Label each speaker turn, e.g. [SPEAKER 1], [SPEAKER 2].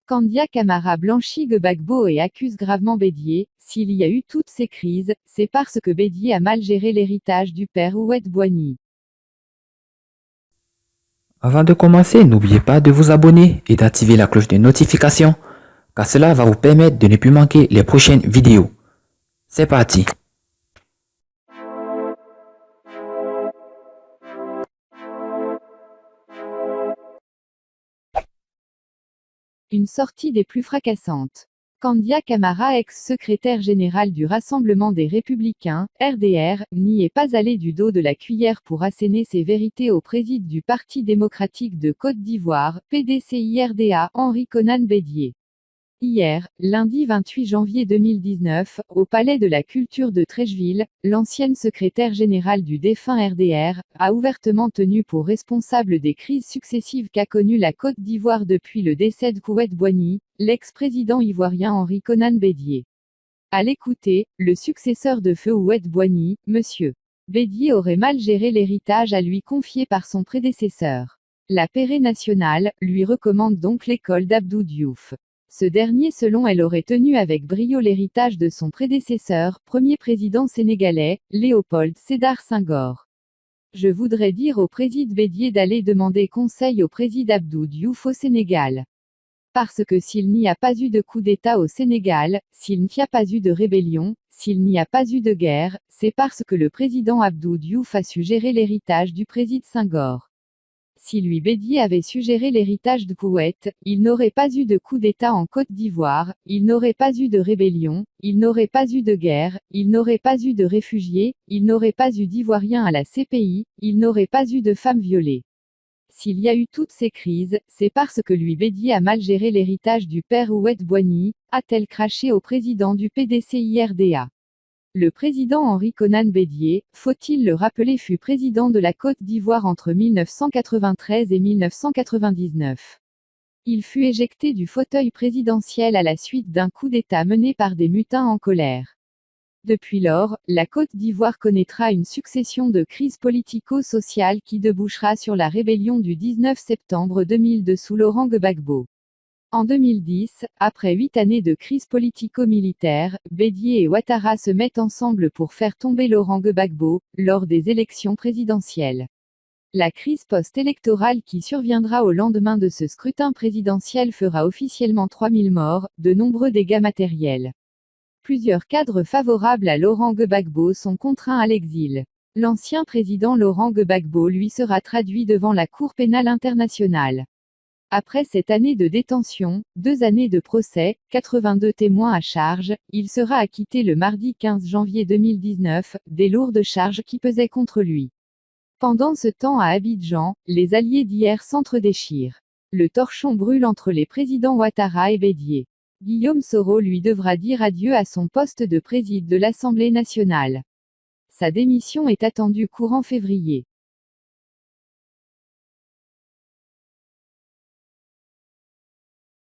[SPEAKER 1] Kandia Camara blanchit Gbagbo et accuse gravement Bédié. S'il y a eu toutes ces crises, c'est parce que Bédié a mal géré l'héritage du père Houët-Boigny.
[SPEAKER 2] Avant de commencer, n'oubliez pas de vous abonner et d'activer la cloche de notification, car cela va vous permettre de ne plus manquer les prochaines vidéos. C'est parti!
[SPEAKER 1] Une sortie des plus fracassantes. Kandia Camara, ex-secrétaire général du Rassemblement des Républicains, RDR, n'y est pas allé du dos de la cuillère pour asséner ses vérités au président du Parti démocratique de Côte d'Ivoire, PDCIRDA, Henri Konan Bédié. Hier, lundi 28 janvier 2019, au Palais de la Culture de Treichville, l'ancienne secrétaire générale du défunt RDR, a ouvertement tenu pour responsable des crises successives qu'a connues la Côte d'Ivoire depuis le décès de Houët-Boigny, l'ex-président ivoirien Henri Konan Bédié. À l'écouter, le successeur de feu Houët-Boigny, M. Bédié aurait mal géré l'héritage à lui confié par son prédécesseur. La Pérée nationale lui recommande donc l'école d'Abdou Diouf. Ce dernier selon elle aurait tenu avec brio l'héritage de son prédécesseur, premier président sénégalais, Léopold Sédar Senghor. Je voudrais dire au président Bédié d'aller demander conseil au président Abdou Diouf au Sénégal. Parce que s'il n'y a pas eu de coup d'État au Sénégal, s'il n'y a pas eu de rébellion, s'il n'y a pas eu de guerre, c'est parce que le président Abdou Diouf a su gérer l'héritage du président Senghor. Si lui Bédié avait su gérer l'héritage de Houët, il n'aurait pas eu de coup d'État en Côte d'Ivoire, il n'aurait pas eu de rébellion, il n'aurait pas eu de guerre, il n'aurait pas eu de réfugiés, il n'aurait pas eu d'Ivoiriens à la CPI, il n'aurait pas eu de femmes violées. S'il y a eu toutes ces crises, c'est parce que lui Bédié a mal géré l'héritage du père Houët-Boigny, a-t-elle craché au président du PDCIRDA. Le président Henri Konan Bédié, faut-il le rappeler, fut président de la Côte d'Ivoire entre 1993 et 1999. Il fut éjecté du fauteuil présidentiel à la suite d'un coup d'État mené par des mutins en colère. Depuis lors, la Côte d'Ivoire connaîtra une succession de crises politico-sociales qui débouchera sur la rébellion du 19 septembre 2002 sous Laurent Gbagbo. En 2010, après 8 années de crise politico-militaire, Bédié et Ouattara se mettent ensemble pour faire tomber Laurent Gbagbo, lors des élections présidentielles. La crise post-électorale qui surviendra au lendemain de ce scrutin présidentiel fera officiellement 3000 morts, de nombreux dégâts matériels. Plusieurs cadres favorables à Laurent Gbagbo sont contraints à l'exil. L'ancien président Laurent Gbagbo lui sera traduit devant la Cour pénale internationale. Après cette année de détention, 2 années de procès, 82 témoins à charge, il sera acquitté le mardi 15 janvier 2019, des lourdes charges qui pesaient contre lui. Pendant ce temps à Abidjan, les alliés d'hier s'entre-déchirent. Le torchon brûle entre les présidents Ouattara et Bédié. Guillaume Soro lui devra dire adieu à son poste de président de l'Assemblée nationale. Sa démission est attendue courant février.